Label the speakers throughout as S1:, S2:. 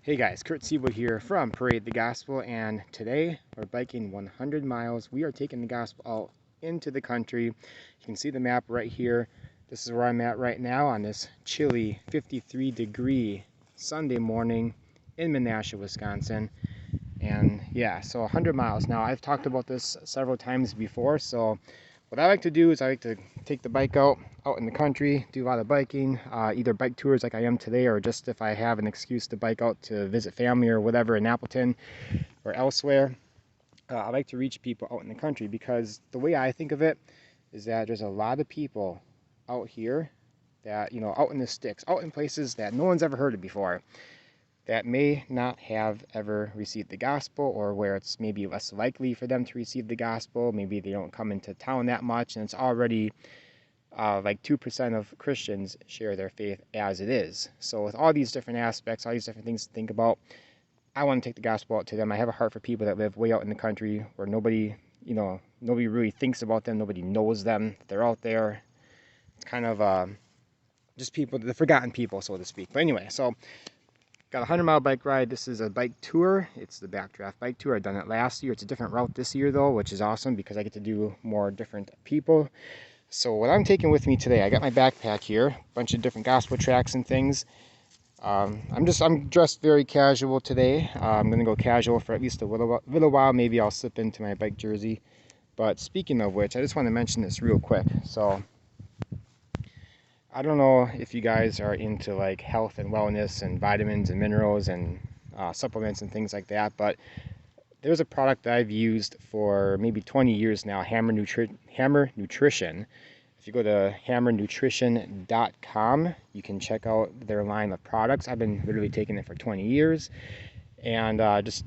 S1: Hey guys, Kurt Siebel here from Parade the Gospel, and today we're biking 100 miles. We are taking the gospel out into the country. You can see the map right here. This is where I'm at right now on this chilly 53-degree Sunday morning in Menasha, Wisconsin. And yeah, so 100 miles. Now, I've talked about this several times before, so what I like to do is I like to take the bike out in the country, do a lot of biking, either bike tours like I am today, or just if I have an excuse to bike out to visit family or whatever in Appleton or elsewhere. I like to reach people out in the country because the way I think of it is that there's a lot of people out here that, out in the sticks, out in places that no one's ever heard of before, that may not have ever received the gospel, or where it's maybe less likely for them to receive the gospel. Maybe they don't come into town that much, and it's already like 2% of Christians share their faith as it is. So with all these different aspects, all these different things to think about, I want to take the gospel out to them. I have a heart for people that live way out in the country where nobody really thinks about them, nobody knows them, they're out there. It's kind of just people, the forgotten people, so to speak. But anyway, so got a 100-mile bike ride. This is a bike tour. It's the Backdraft bike tour. I've done it last year. It's a different route this year though, which is awesome because I get to do more different people. So what I'm taking with me today, I got my backpack here, a bunch of different gospel tracts and things. I'm dressed very casual today. I'm gonna go casual for at least a little while. Maybe I'll slip into my bike jersey. But speaking of which, I just want to mention this real quick. So I don't know if you guys are into like health and wellness and vitamins and minerals and supplements and things like that, but there's a product that I've used for maybe 20 years now, Hammer Nutrition. If you go to hammernutrition.com, you can check out their line of products. I've been literally taking it for 20 years, and just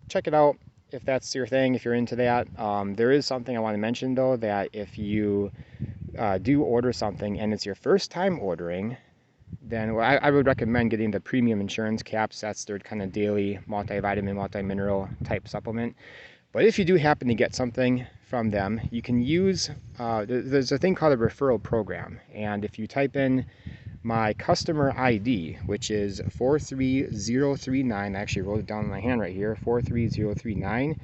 S1: check it out if that's your thing, if you're into that. There is something I want to mention though, that if you do order something and it's your first time ordering, then I would recommend getting the premium insurance caps. That's their kind of daily multivitamin, multi-mineral type supplement. But if you do happen to get something from them, you can use, there's a thing called a referral program. And if you type in my customer ID, which is 43039, I actually wrote it down in my hand right here, 43039,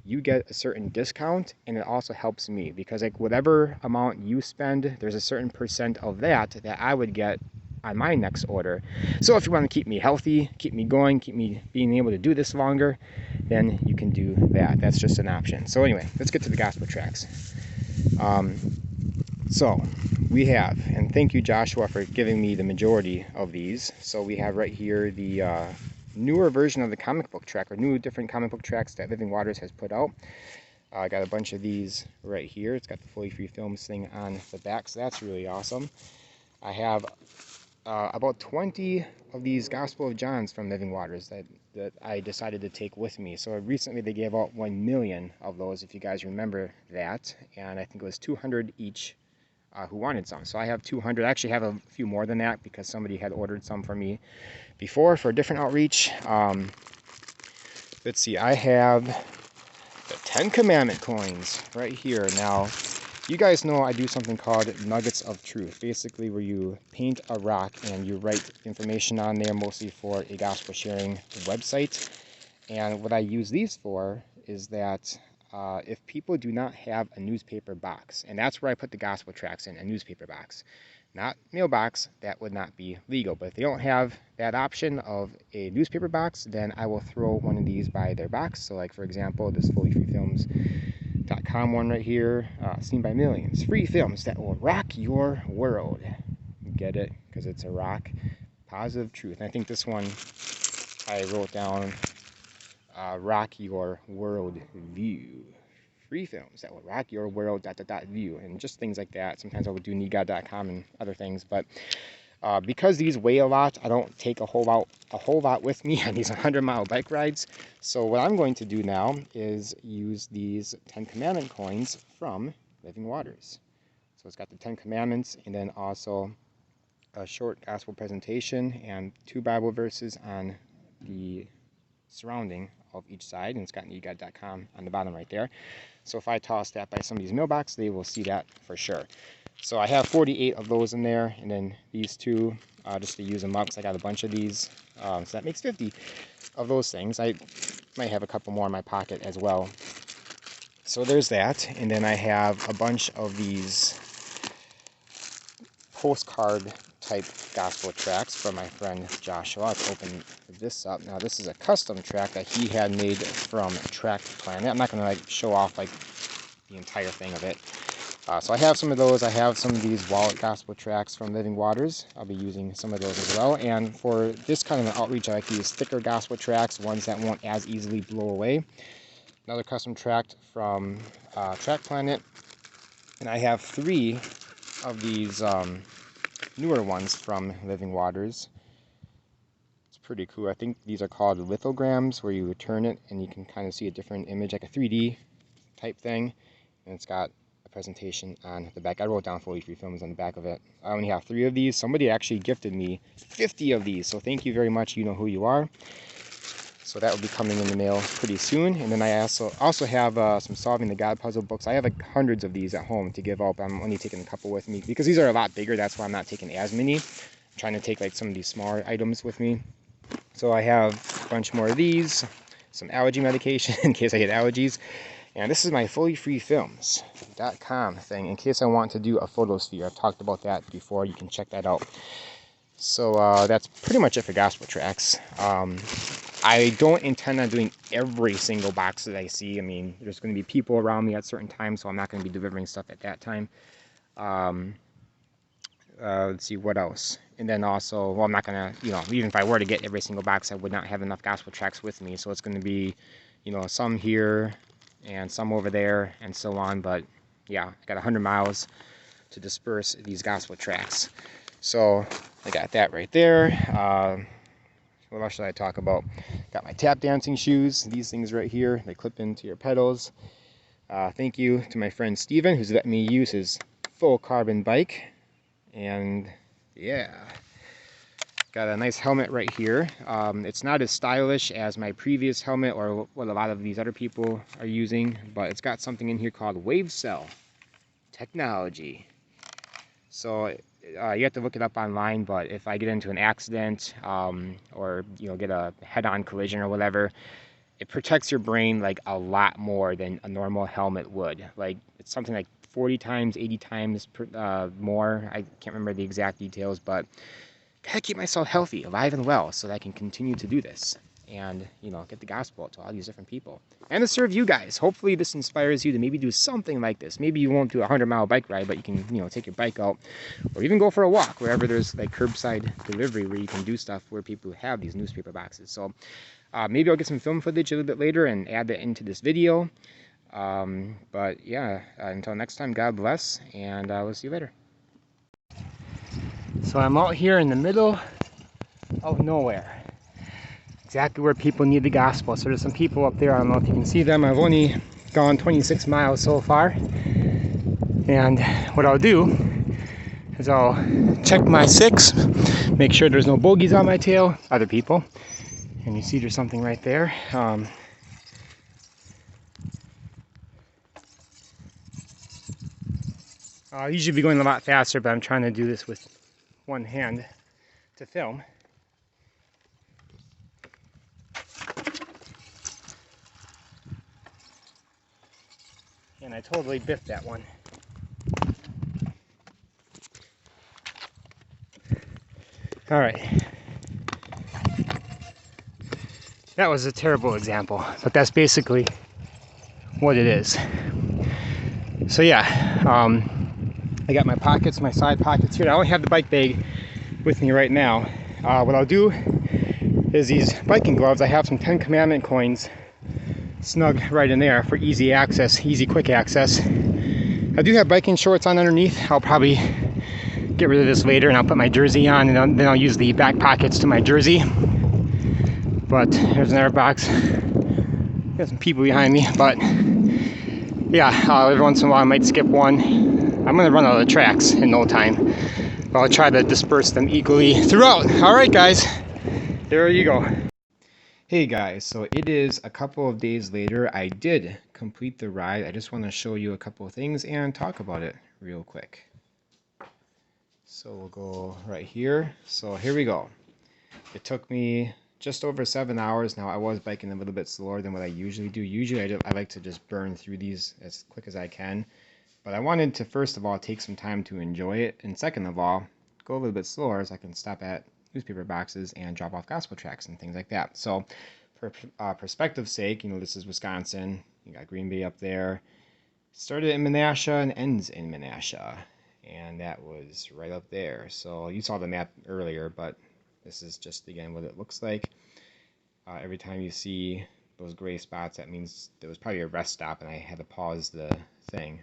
S1: you get a certain discount, and it also helps me because like whatever amount you spend, there's a certain percent of that I would get on my next order. So if you want to keep me healthy, keep me going, keep me being able to do this longer, then you can do that. That's just an option. So anyway, let's get to the gospel tracts. So we have, and thank you Joshua for giving me the majority of these. So we have right here the newer version of the comic book tract, or new different comic book tracts that Living Waters has put out. I got a bunch of these right here. It's got the fully free films thing on the back, so that's really awesome. I have about 20 of these Gospel of Johns from Living Waters that I decided to take with me. So recently they gave out 1 million of those, if you guys remember that, and I think it was 200 each who wanted some. So I have 200. I actually have a few more than that because somebody had ordered some for me before for a different outreach. Let's see, I have the 10 Commandment coins right here. Now, you guys know I do something called Nuggets of Truth, basically where you paint a rock and you write information on there, mostly for a gospel sharing website. And what I use these for is that if people do not have a newspaper box, and that's where I put the gospel tracts in, a newspaper box, not mailbox, that would not be legal. But if they don't have that option of a newspaper box, then I will throw one of these by their box. So like for example, this fully free films.com one right here, seen by millions, free films that will rock your world. Get it? Because it's a rock. Positive truth. And I think this one I wrote down, rock your world view. Free films that will rock your world, ... view, and just things like that. Sometimes I would do needgod.com and other things, but because these weigh a lot, I don't take a whole lot with me on these 100-mile bike rides. So what I'm going to do now is use these 10 Commandment coins from Living Waters. So it's got the 10 Commandments, and then also a short gospel presentation and 2 Bible verses on the surrounding of each side, and it's got needgod.com on the bottom right there. So if I toss that by somebody's mailbox, they will see that for sure. So I have 48 of those in there, and then these two just to use them up because I got a bunch of these. So that makes 50 of those things. I might have a couple more in my pocket as well. So there's that, and then I have a bunch of these postcard type gospel tracts from my friend Joshua. Let's open this up. Now this is a custom tract that he had made from Tract Planet. I'm not going to like show off like the entire thing of it. So I have some of those. I have some of these wallet gospel tracts from Living Waters. I'll be using some of those as well. And for this kind of an outreach, I like to use thicker gospel tracts, ones that won't as easily blow away. Another custom tract from Tract Planet. And I have 3 of these newer ones from Living Waters. It's pretty cool. I think these are called lithograms, where you would turn it and you can kind of see a different image, like a 3D type thing. And it's got a presentation on the back. I wrote down 43 films on the back of it. I only have 3 of these. Somebody actually gifted me 50 of these, so thank you very much. You know who you are. So that will be coming in the mail pretty soon. And then I also have some Solving the God puzzle books. I have like hundreds of these at home to give up. I'm only taking a couple with me because these are a lot bigger. That's why I'm not taking as many. I'm trying to take like some of these smaller items with me. So I have a bunch more of these, some allergy medication in case I get allergies. And this is my fullyfreefilms.com thing in case I want to do a photosphere. I've talked about that before. You can check that out. So that's pretty much it for gospel tracts. I don't intend on doing every single box that I see. I mean, there's going to be people around me at certain times, so I'm not going to be delivering stuff at that time. Let's see, what else? And then also, well, I'm not going to, even if I were to get every single box, I would not have enough gospel tracts with me. So it's going to be, some here and some over there and so on. But yeah, I got 100 miles to disperse these gospel tracts. So I got that right there. What else should I talk about? Got my tap dancing shoes. These things right here, they clip into your pedals. Thank you to my friend Steven, who's let me use his full carbon bike. And yeah, got a nice helmet right here. It's not as stylish as my previous helmet or what a lot of these other people are using, but it's got something in here called wave cell technology. So you have to look it up online, but if I get into an accident or get a head-on collision or whatever, it protects your brain like a lot more than a normal helmet would. Like it's something like 40 times, 80 times more. I can't remember the exact details, but gotta keep myself healthy, alive and well, so that I can continue to do this and get the gospel to all these different people and to serve you guys. Hopefully this inspires you to maybe do something like this. Maybe you won't do a 100-mile bike ride, but you can take your bike out or even go for a walk wherever there's like curbside delivery where you can do stuff where people have these newspaper boxes. So maybe I'll get some film footage a little bit later and add that into this video. But yeah, until next time, God bless, and we'll see you later. So I'm out here in the middle of nowhere, exactly where people need the gospel. So there's some people up there. I don't know if you can see them. I've only gone 26 miles so far, and what I'll do is I'll check my 6, make sure there's no bogeys on my tail, other people, and you see there's something right there. I'll usually be going a lot faster, but I'm trying to do this with one hand to film. And I totally biffed that one. All right. That was a terrible example, but that's basically what it is. So yeah, I got my pockets, my side pockets here. I only have the bike bag with me right now. What I'll do is these biking gloves, I have some 10 Commandment coins snug right in there for easy access, easy quick access. I do have biking shorts on underneath. I'll probably get rid of this later and I'll put my jersey on, and then I'll use the back pockets to my jersey. But here's another box. Got some people behind me, but yeah, every once in a while I might skip one. I'm gonna run out of tracks in no time, but I'll try to disperse them equally throughout. All right, guys, there you go. Hey guys, so it is a couple of days later. I did complete the ride. I just want to show you a couple of things and talk about it real quick. So we'll go right here. So here we go. It took me just over 7 hours. Now I was biking a little bit slower than what I usually do. Usually I like to just burn through these as quick as I can. But I wanted to first of all take some time to enjoy it, and second of all, go a little bit slower so I can stop at newspaper boxes and drop off gospel tracts and things like that. So for perspective's sake, this is Wisconsin. You got Green Bay up there. Started in Menasha and ends in Menasha. And that was right up there. So you saw the map earlier, but this is just, again, what it looks like. Every time you see those gray spots, that means there was probably a rest stop, and I had to pause the thing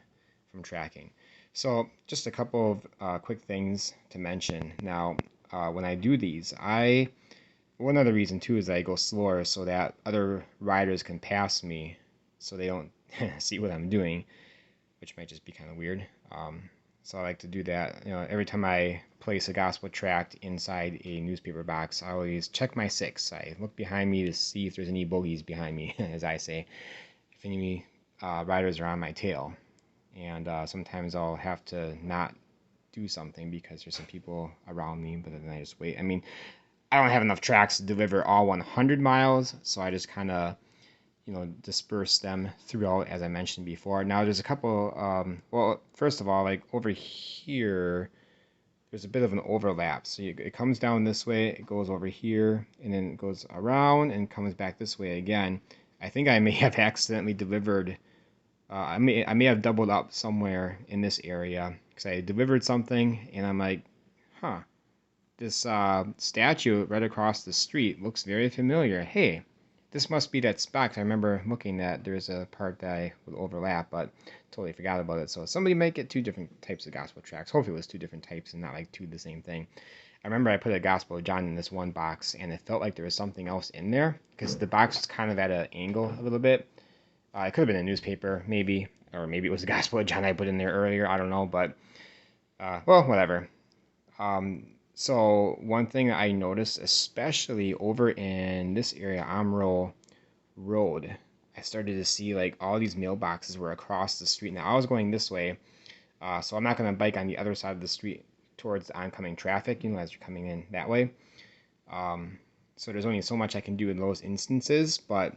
S1: from tracking. So just a couple of quick things to mention. Now, when I do these, one other reason too is I go slower so that other riders can pass me so they don't see what I'm doing, which might just be kind of weird. So I like to do that. Every time I place a gospel tract inside a newspaper box, I always check my six. I look behind me to see if there's any bogeys behind me, as I say, if any riders are on my tail. And sometimes I'll have to not do something because there's some people around me, but then I just wait. I mean, I don't have enough tracks to deliver all 100 miles, so I just kind of disperse them throughout, as I mentioned before. Now there's a couple, well, first of all, like over here, there's a bit of an overlap. So it comes down this way, it goes over here, and then it goes around and comes back this way again. I think I may have accidentally delivered, I may have doubled up somewhere in this area because I delivered something and I'm like, huh, this statue right across the street looks very familiar. Hey, this must be that spot. 'Cause I remember looking at there's a part that I would overlap, but totally forgot about it. So somebody might get two different types of gospel tracts. Hopefully it was two different types and not like two the same thing. I remember I put a Gospel of John in this one box, and it felt like there was something else in there because the box was kind of at an angle a little bit. It could have been a newspaper, maybe, or maybe it was the Gospel of John I put in there earlier. I don't know, but well, whatever. So one thing I noticed, especially over in this area, Amro Road, I started to see like all these mailboxes were across the street. Now I was going this way, so I'm not going to bike on the other side of the street towards the oncoming traffic, as you're coming in that way. So there's only so much I can do in those instances, but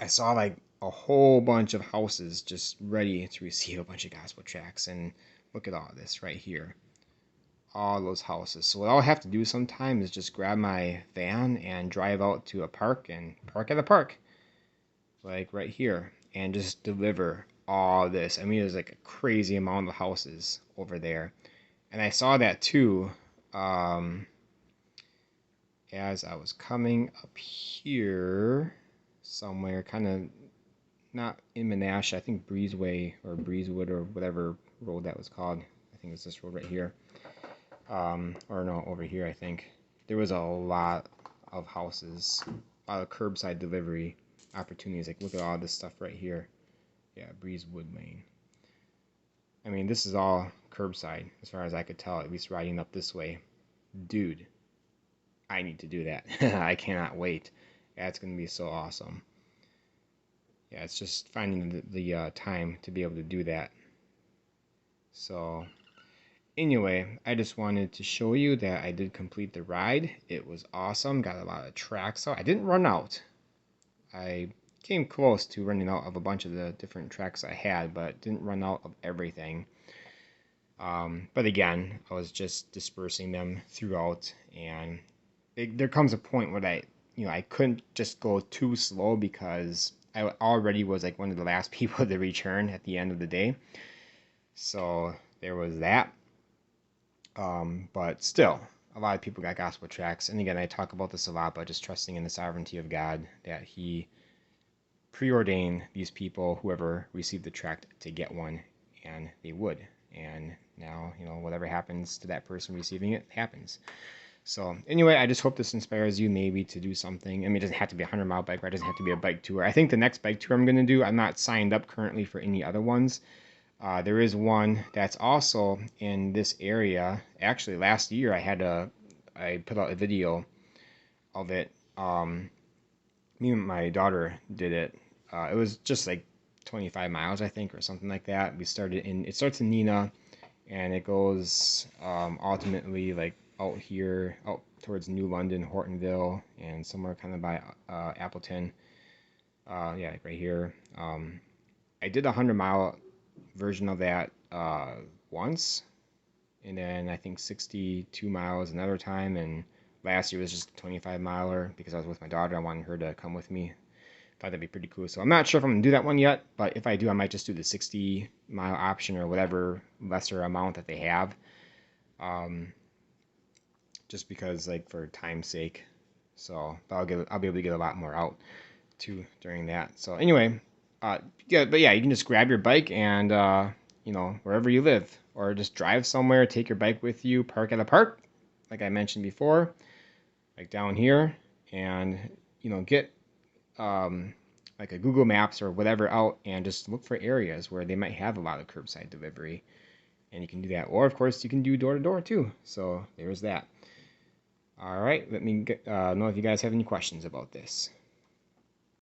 S1: I saw like a whole bunch of houses just ready to receive a bunch of gospel tracts, and look at all this right here. All those houses. So what I'll have to do sometime is just grab my van and drive out to a park and park at a park, like right here, and just deliver all this. I mean, there's like a crazy amount of houses over there. And I saw that too as I was coming up here somewhere, kind of not in Menasha, I think Breezeway or Breezewood or whatever road that was called. I think it's this road right here. Or no, over here, I think. There was a lot of houses, a lot of curbside delivery opportunities. Like, look at all this stuff right here. Yeah, Breezewood, Maine. I mean, this is all curbside, as far as I could tell, at least riding up this way. Dude, I need to do that. I cannot wait. That's going to be so awesome. Yeah, it's just finding the time to be able to do that. So anyway, I just wanted to show you that I did complete the ride. It was awesome. Got a lot of tracks out. I didn't run out. I came close to running out of a bunch of the different tracks I had, but didn't run out of everything. But again, I was just dispersing them throughout, and there comes a point where I couldn't just go too slow because I already was like one of the last people to return at the end of the day. So there was that. But still, a lot of people got gospel tracts. And again, I talk about this a lot, but just trusting in the sovereignty of God that He preordained these people, whoever received the tract, to get one, and they would. And now, whatever happens to that person receiving it happens. So anyway, I just hope this inspires you maybe to do something. I mean, it doesn't have to be a 100-mile bike ride. It doesn't have to be a bike tour. I think the next bike tour I'm going to do, I'm not signed up currently for any other ones. There is one that's also in this area. Actually, last year I put out a video of it. Me and my daughter did it. It was just like 25 miles, I think, or something like that. It starts in Neenah, and it goes ultimately like out here, out towards New London, Hortonville, and somewhere kind of by Appleton. Yeah, like right here. I did a 100-mile version of that once, and then I think 62 miles another time, and last year was just a 25 miler because I was with my daughter. I wanted her to come with me. Thought that'd be pretty cool. So I'm not sure if I'm gonna do that one yet, but if I do, I might just do the 60-mile option or whatever lesser amount that they have. Just because, like, for time's sake. So I'll be able to get a lot more out too during that. So anyway, yeah, but yeah, you can just grab your bike and wherever you live, or just drive somewhere, take your bike with you, park at a park, like I mentioned before, like down here, and get like a Google Maps or whatever out and just look for areas where they might have a lot of curbside delivery, and you can do that. Or of course you can do door to door too. So there's that. All right, let me know if you guys have any questions about this.